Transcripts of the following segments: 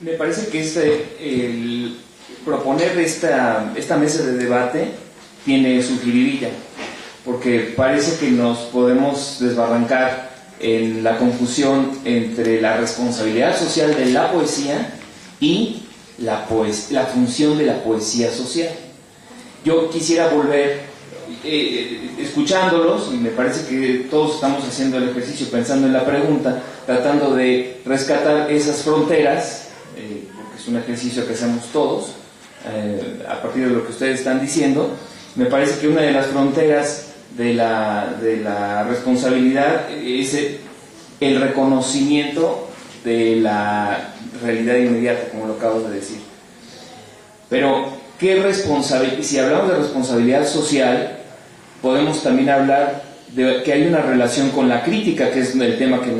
Me parece que el proponer esta mesa de debate tiene su jiribilla, porque parece que nos podemos desbarrancar en la confusión entre la responsabilidad social de la poesía y la función de la poesía social. Yo quisiera volver, escuchándolos, y me parece que todos estamos haciendo el ejercicio pensando en la pregunta, tratando de rescatar esas fronteras, porque es un ejercicio que hacemos todos, a partir de lo que ustedes están diciendo. Me parece que una de las fronteras de la responsabilidad es el reconocimiento de la realidad inmediata, como lo acabo de decir. Pero, si hablamos de responsabilidad social, podemos también hablar de que hay una relación con la crítica, que es el tema que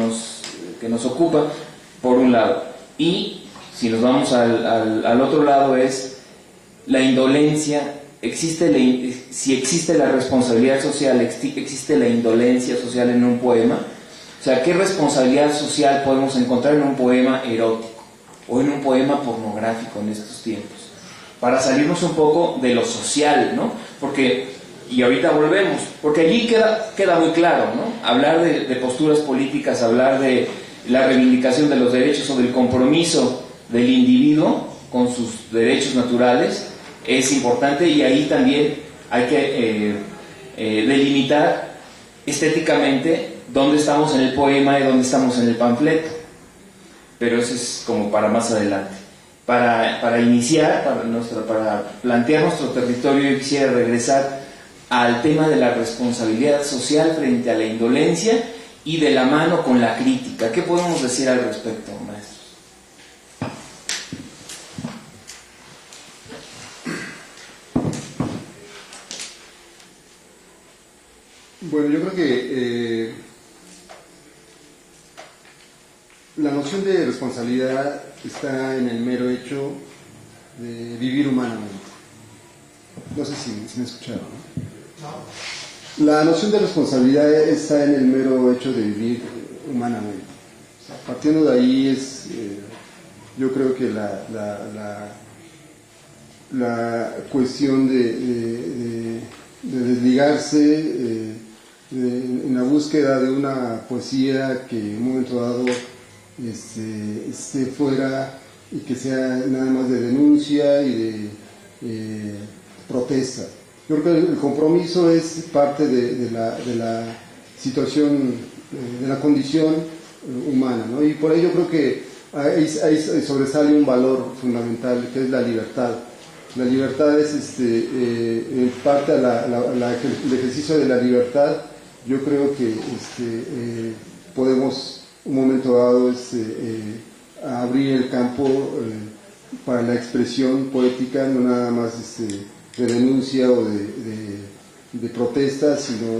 nos ocupa, por un lado. Y, si nos vamos al otro lado, es la indolencia. Si existe la responsabilidad social, existe la indolencia social en un poema. O sea, ¿qué responsabilidad social podemos encontrar en un poema erótico o en un poema pornográfico en estos tiempos? Para salirnos un poco de lo social, ¿no? Y ahorita volvemos, porque allí queda muy claro, ¿no? Hablar de posturas políticas, hablar de la reivindicación de los derechos o del compromiso del individuo con sus derechos naturales es importante, y ahí también hay que delimitar estéticamente dónde estamos en el poema y dónde estamos en el panfleto. Pero eso es como para más adelante. Para iniciar, para plantear nuestro territorio, yo quisiera regresar al tema de la responsabilidad social frente a la indolencia y de la mano con la crítica. ¿Qué podemos decir al respecto, maestros? Bueno, yo creo que la noción de responsabilidad está en el mero hecho de vivir humanamente. No sé si me escucharon, ¿no? La noción de responsabilidad está en el mero hecho de vivir humanamente. O sea, partiendo de ahí yo creo que la cuestión de desligarse en la búsqueda de una poesía que en un momento dado esté fuera y que sea nada más de denuncia y de protesta. Yo creo que el compromiso es parte de la situación, de la condición humana, ¿no? Y por ello creo que ahí sobresale un valor fundamental, que es la libertad. La libertad es parte el ejercicio de la libertad. Yo creo que podemos un momento dado abrir el campo para la expresión poética, no nada más de denuncia o de protesta, sino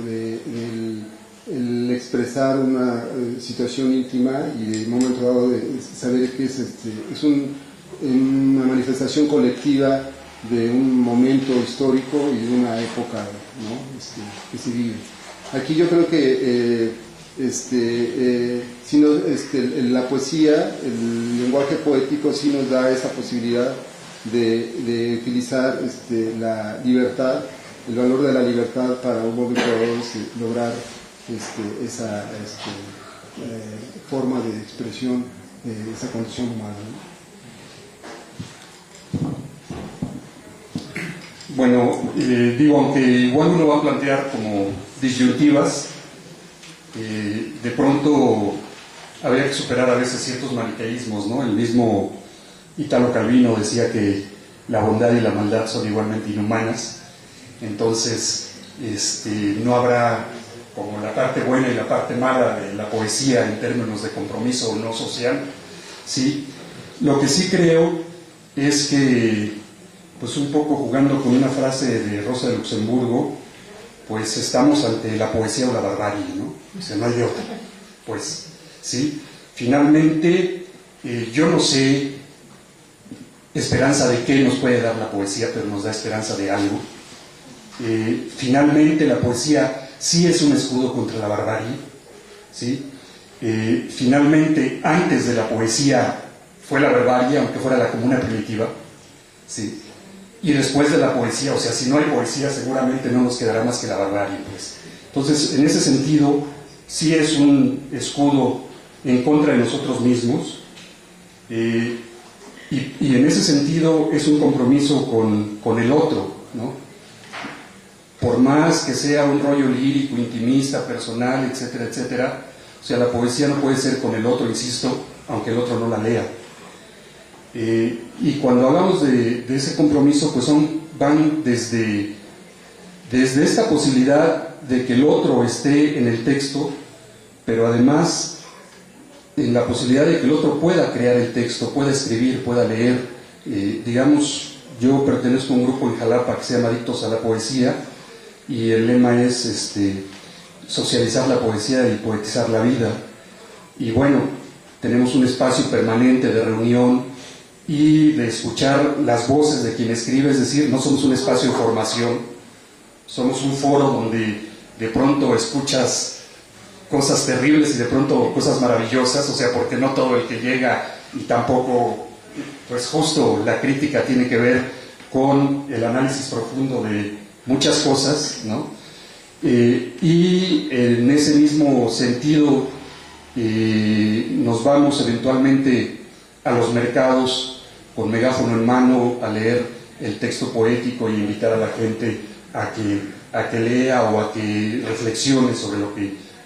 el expresar una situación íntima y de momento dado de saber que es una manifestación colectiva de un momento histórico y de una época, ¿no? Que se vive. Aquí yo creo que la poesía, el lenguaje poético sí nos da esa posibilidad de utilizar la libertad, el valor de la libertad para un momento dado lograr esa forma de expresión de esa condición humana, ¿no? Bueno, aunque igual uno va a plantear como disyuntivas, de pronto habría que superar a veces ciertos maniqueísmos, ¿no? El mismo Italo Calvino decía que la bondad y la maldad son igualmente inhumanas, entonces no habrá como la parte buena y la parte mala de la poesía en términos de compromiso o no social, ¿sí? Lo que sí creo es que, pues un poco jugando con una frase de Rosa de Luxemburgo, pues estamos ante la poesía o la barbarie, ¿no? O sea, no hay de otra, pues, ¿sí? Finalmente, yo no sé esperanza de qué nos puede dar la poesía, pero nos da esperanza de algo. Finalmente, la poesía sí es un escudo contra la barbarie, ¿sí? Finalmente, antes de la poesía fue la barbarie, aunque fuera la comuna primitiva, ¿sí? Y después de la poesía, o sea, si no hay poesía seguramente no nos quedará más que la barbarie, pues. Entonces, en ese sentido, sí es un escudo en contra de nosotros mismos, y en ese sentido es un compromiso con el otro, ¿no? Por más que sea un rollo lírico, intimista, personal, etcétera, etcétera, o sea, la poesía no puede ser con el otro, insisto, aunque el otro no la lea. Y cuando hablamos de ese compromiso, pues van desde esta posibilidad de que el otro esté en el texto, pero además en la posibilidad de que el otro pueda crear el texto, pueda escribir, pueda leer. Digamos, yo pertenezco a un grupo en Jalapa que se llama Adictos a la Poesía, y el lema es socializar la poesía y poetizar la vida. Y bueno, tenemos un espacio permanente de reunión y de escuchar las voces de quien escribe, es decir, no somos un espacio de formación, somos un foro donde de pronto escuchas cosas terribles y de pronto cosas maravillosas, o sea, porque no todo el que llega, y tampoco, pues justo la crítica tiene que ver con el análisis profundo de muchas cosas, ¿no? Y en ese mismo sentido nos vamos eventualmente a los mercados con megáfono en mano a leer el texto poético y invitar a la gente a que lea o a que reflexione sobre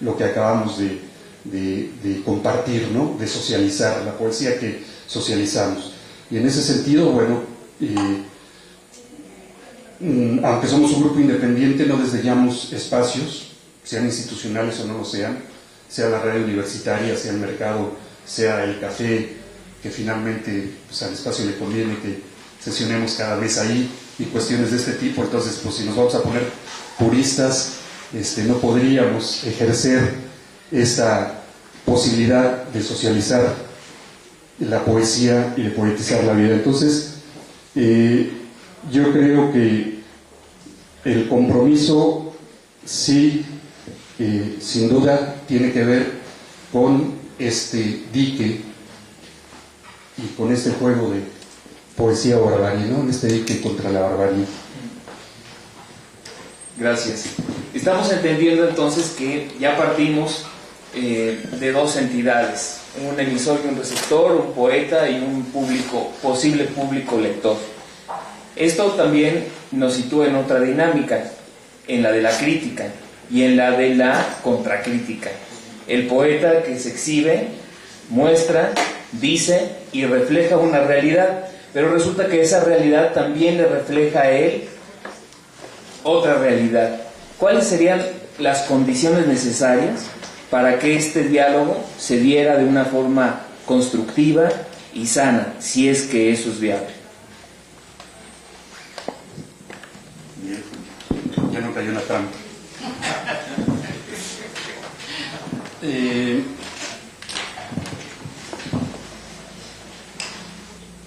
lo que acabamos de compartir, ¿no? De socializar, la poesía que socializamos. Y en ese sentido, bueno, aunque somos un grupo independiente, no desdeñamos espacios, sean institucionales o no lo sean, sea la radio universitaria, sea el mercado, sea el café, que finalmente pues, al espacio le conviene que sesionemos cada mes ahí, y cuestiones de este tipo. Entonces, pues si nos vamos a poner puristas, no podríamos ejercer esta posibilidad de socializar la poesía y de poetizar la vida. Entonces, yo creo que el compromiso sí, sin duda, tiene que ver con este dique y con este juego de poesía o barbarie, ¿no? En este dique contra la barbarie. Gracias. Estamos entendiendo entonces que ya partimos de dos entidades, un emisor y un receptor, un poeta y un público, posible público lector. Esto también nos sitúa en otra dinámica, en la de la crítica y en la de la contracrítica. El poeta que se exhibe, muestra, dice y refleja una realidad, pero resulta que esa realidad también le refleja a él otra realidad. ¿Cuáles serían las condiciones necesarias para que este diálogo se diera de una forma constructiva y sana, si es que eso es viable? Ya no cayó una trampa.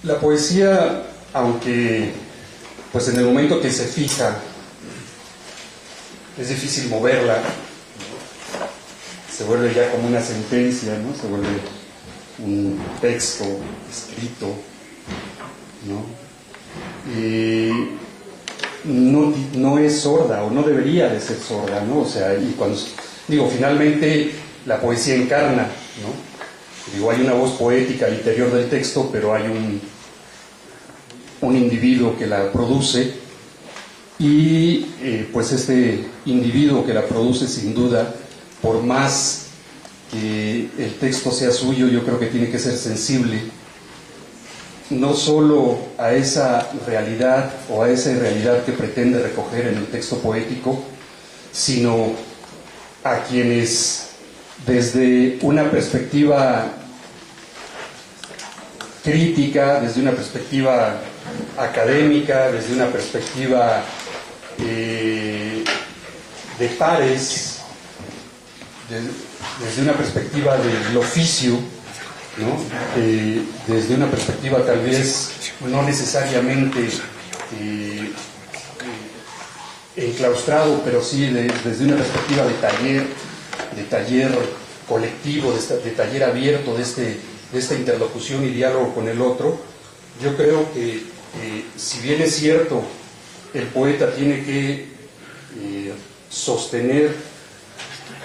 La poesía, aunque pues en el momento que se fija es difícil moverla, se vuelve ya como una sentencia, ¿no? Se vuelve un texto escrito, ¿no? No es sorda, o no debería de ser sorda, ¿no? O sea, y cuando digo, finalmente la poesía encarna, ¿no? Digo, hay una voz poética al interior del texto, pero hay un individuo que la produce, y pues este individuo que la produce, sin duda, por más que el texto sea suyo, yo creo que tiene que ser sensible no solo a esa realidad o a esa irrealidad que pretende recoger en el texto poético, sino a quienes desde una perspectiva crítica, desde una perspectiva académica, desde una perspectiva de pares, desde una perspectiva del oficio, ¿no? Desde una perspectiva tal vez no necesariamente enclaustrado, pero sí desde una perspectiva de taller colectivo, de taller abierto de de esta interlocución y diálogo con el otro, yo creo que si bien es cierto, el poeta tiene que sostener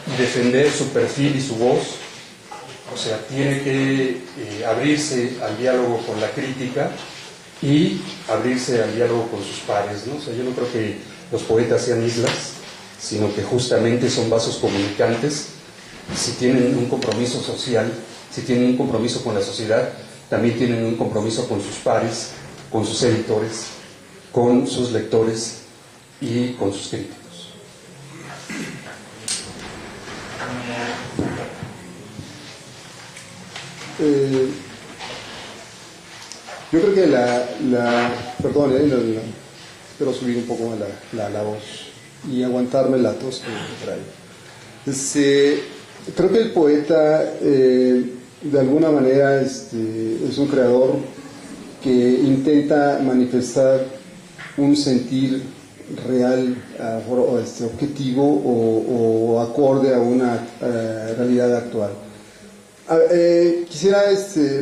y defender su perfil y su voz, o sea, tiene que abrirse al diálogo con la crítica y abrirse al diálogo con sus pares, ¿no? O sea, yo no creo que los poetas sean islas, sino que justamente son vasos comunicantes. Si tienen un compromiso social, si tienen un compromiso con la sociedad, también tienen un compromiso con sus pares, con sus editores, con sus lectores y con sus críticos. Yo creo que perdón, espero subir un poco la voz y aguantarme la tos que me trae. Creo que el poeta de alguna manera es un creador que intenta manifestar un sentir real, objetivo o acorde a una realidad actual. Quisiera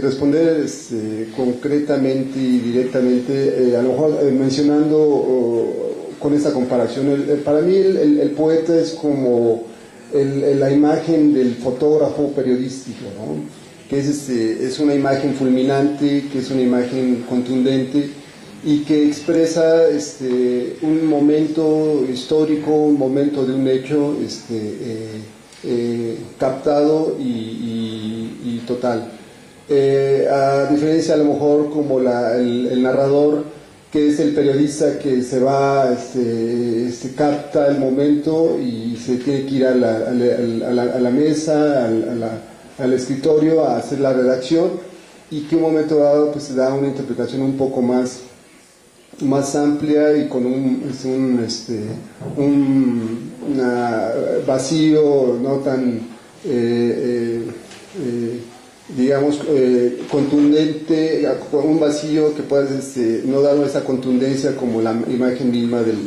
responder concretamente y directamente, a lo mejor mencionando con esta comparación. Para mí el poeta es como la imagen del fotógrafo periodístico, ¿no? Que es una imagen fulminante, que es una imagen contundente y que expresa un momento histórico, un momento de un hecho captado y total. A diferencia a lo mejor como el narrador, que es el periodista que se va, capta el momento y se tiene que ir a la mesa, al escritorio a hacer la redacción, y que un momento dado pues se da una interpretación un poco más amplia y con un vacío no tan digamos contundente, un vacío que puede no dar esa contundencia como la imagen misma del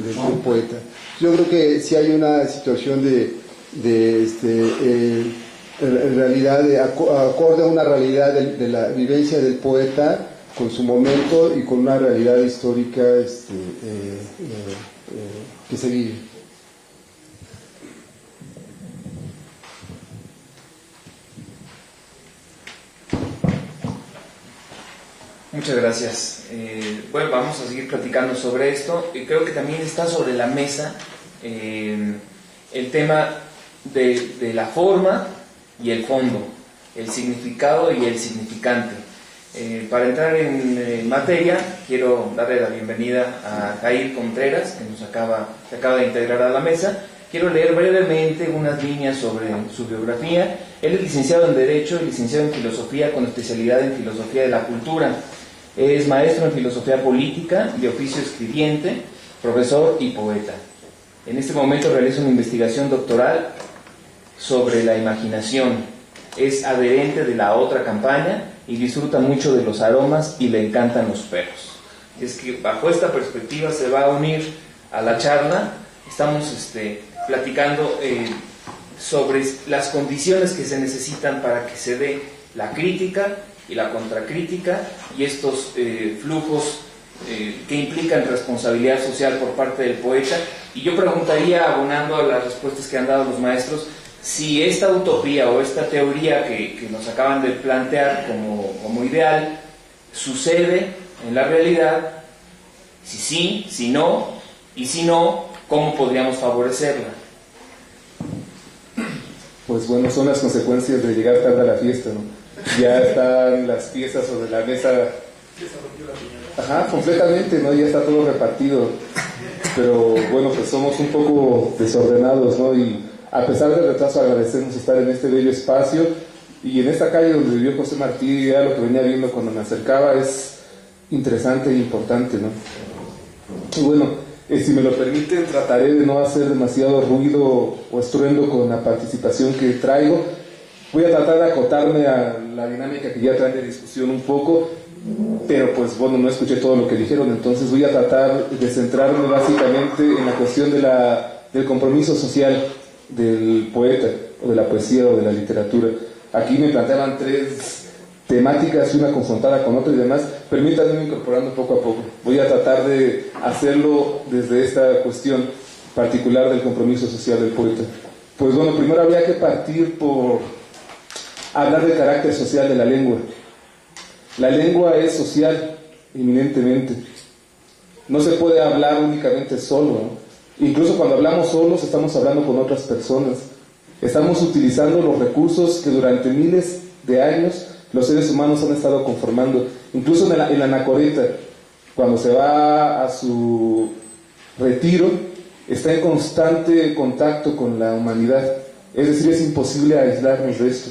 poeta. Yo creo que si hay una situación en realidad acorde a una realidad de la vivencia del poeta con su momento y con una realidad histórica que se vive. Muchas gracias. Bueno, vamos a seguir platicando sobre esto, y creo que también está sobre la mesa el tema de la forma y el fondo, el significado y el significante. Para entrar en materia, quiero darle la bienvenida a Jair Contreras, que se acaba de integrar a la mesa. Quiero leer brevemente unas líneas sobre su biografía. Él es licenciado en Derecho y licenciado en Filosofía con especialidad en Filosofía de la Cultura. Es maestro en Filosofía Política, de oficio escribiente, profesor y poeta. En este momento realiza una investigación doctoral sobre la imaginación. Es adherente de La Otra Campaña y disfruta mucho de los aromas y le encantan los perros. Es que bajo esta perspectiva se va a unir a la charla. Estamos platicando sobre las condiciones que se necesitan para que se dé la crítica y la contracrítica y estos flujos que implican responsabilidad social por parte del poeta. Y yo preguntaría, abonando a las respuestas que han dado los maestros, si esta utopía o esta teoría que nos acaban de plantear como ideal sucede en la realidad, si sí, si no, y si no, ¿cómo podríamos favorecerla? Pues bueno, son las consecuencias de llegar tarde a la fiesta, ¿no? Ya están las piezas sobre la mesa. Ajá, completamente, ¿no? Ya está todo repartido. Pero bueno, pues somos un poco desordenados, ¿no? Y a pesar del retraso, agradecemos estar en este bello espacio y en esta calle donde vivió José Martí. Ya lo que venía viendo cuando me acercaba es interesante e importante, ¿no? Y bueno, si me lo permiten, trataré de no hacer demasiado ruido o estruendo con la participación que traigo. Voy a tratar de acotarme a la dinámica que ya traen de discusión un poco, pero pues bueno, no escuché todo lo que dijeron, entonces voy a tratar de centrarme básicamente en la cuestión del compromiso social del poeta, o de la poesía, o de la literatura. Aquí me planteaban tres temáticas, una confrontada con otra y demás. Permítanme ir incorporando poco a poco. Voy a tratar de hacerlo desde esta cuestión particular del compromiso social del poeta. Pues bueno, primero habría que partir por hablar del carácter social de la lengua. La lengua es social, eminentemente. No se puede hablar únicamente solo, ¿no? Incluso cuando hablamos solos estamos hablando con otras personas. Estamos utilizando los recursos que durante miles de años los seres humanos han estado conformando. Incluso en la anacoreta, cuando se va a su retiro, está en constante contacto con la humanidad. Es decir, es imposible aislarnos de esto.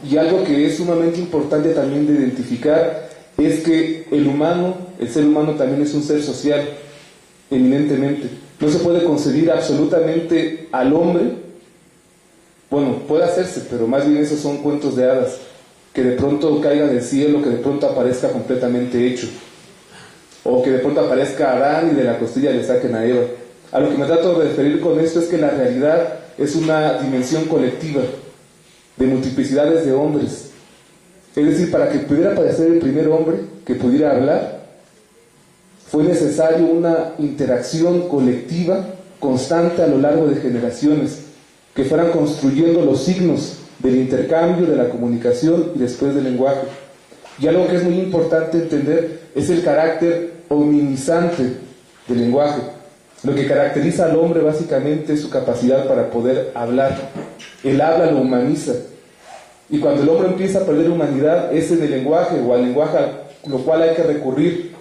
Y algo que es sumamente importante también de identificar es que el ser humano también es un ser social, eminentemente. No se puede concebir absolutamente al hombre, bueno, puede hacerse, pero más bien esos son cuentos de hadas, que de pronto caiga del cielo, que de pronto aparezca completamente hecho, o que de pronto aparezca Adán y de la costilla le saquen a Eva. A lo que me trato de referir con esto es que la realidad es una dimensión colectiva, de multiplicidades de hombres. Es decir, para que pudiera aparecer el primer hombre que pudiera hablar, fue necesario una interacción colectiva constante a lo largo de generaciones, que fueran construyendo los signos del intercambio, de la comunicación y después del lenguaje. Y algo que es muy importante entender es el carácter hominizante del lenguaje. Lo que caracteriza al hombre básicamente es su capacidad para poder hablar. El habla lo humaniza. Y cuando el hombre empieza a perder humanidad es en el lenguaje, o al lenguaje a lo cual hay que recurrir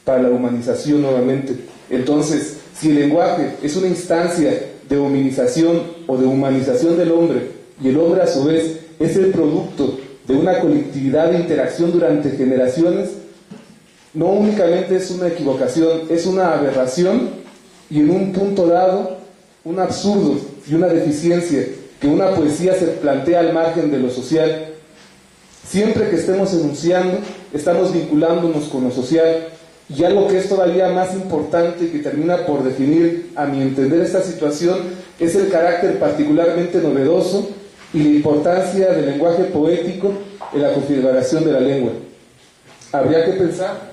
para la humanización nuevamente. Entonces, si el lenguaje es una instancia de hominización o de humanización del hombre, y el hombre a su vez es el producto de una colectividad de interacción durante generaciones, no únicamente es una equivocación, es una aberración, y en un punto dado, un absurdo y una deficiencia que una poesía se plantea al margen de lo social. Siempre que estemos enunciando, estamos vinculándonos con lo social. Y algo que es todavía más importante y que termina por definir, a mi entender, esta situación, es el carácter particularmente novedoso y la importancia del lenguaje poético en la configuración de la lengua. Habría que pensar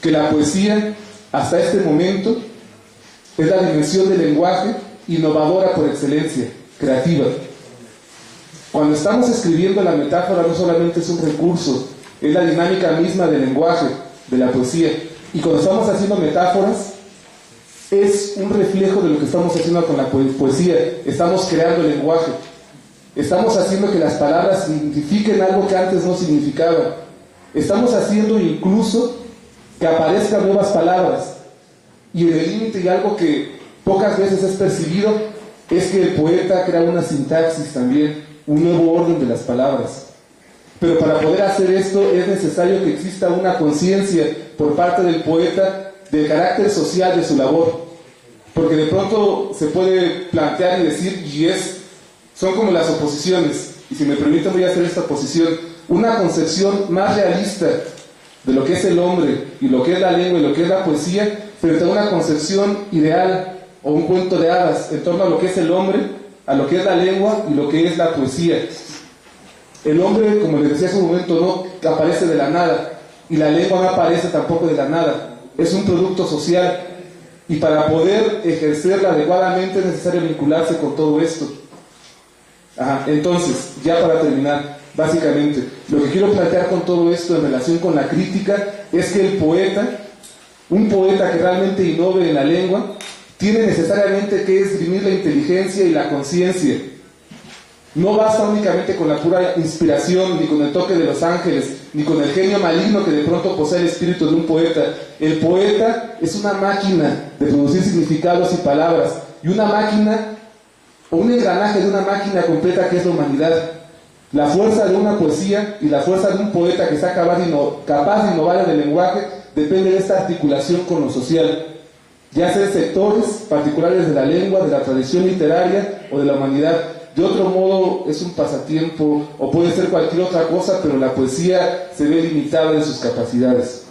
que la poesía, hasta este momento, es la dimensión del lenguaje innovadora por excelencia, creativa. Cuando estamos escribiendo, la metáfora no solamente es un recurso, es la dinámica misma del lenguaje, de la poesía. Y cuando estamos haciendo metáforas, es un reflejo de lo que estamos haciendo con la poesía. Estamos creando el lenguaje. Estamos haciendo que las palabras signifiquen algo que antes no significaban. Estamos haciendo incluso que aparezcan nuevas palabras. Y en el límite, y algo que pocas veces es percibido, es que el poeta crea una sintaxis también, un nuevo orden de las palabras. Pero para poder hacer esto es necesario que exista una conciencia por parte del poeta del carácter social de su labor. Porque de pronto se puede plantear y decir, son como las oposiciones, y si me permiten voy a hacer esta oposición, una concepción más realista de lo que es el hombre y lo que es la lengua y lo que es la poesía, frente a una concepción ideal o un cuento de hadas en torno a lo que es el hombre, a lo que es la lengua y lo que es la poesía. El hombre, como les decía hace un momento, no aparece de la nada, y la lengua no aparece tampoco de la nada, es un producto social, y para poder ejercerla adecuadamente es necesario vincularse con todo esto. Entonces, ya para terminar, básicamente, lo que quiero plantear con todo esto en relación con la crítica es que el poeta, un poeta que realmente innove en la lengua, tiene necesariamente que esgrimir la inteligencia y la conciencia. No basta únicamente con la pura inspiración, ni con el toque de los ángeles, ni con el genio maligno que de pronto posee el espíritu de un poeta. El poeta es una máquina de producir significados y palabras, y una máquina, o un engranaje de una máquina completa que es la humanidad. La fuerza de una poesía y la fuerza de un poeta que sea capaz de innovar en el lenguaje depende de esta articulación con lo social, ya sea en sectores particulares de la lengua, de la tradición literaria o de la humanidad. De otro modo es un pasatiempo o puede ser cualquier otra cosa, pero la poesía se ve limitada en sus capacidades.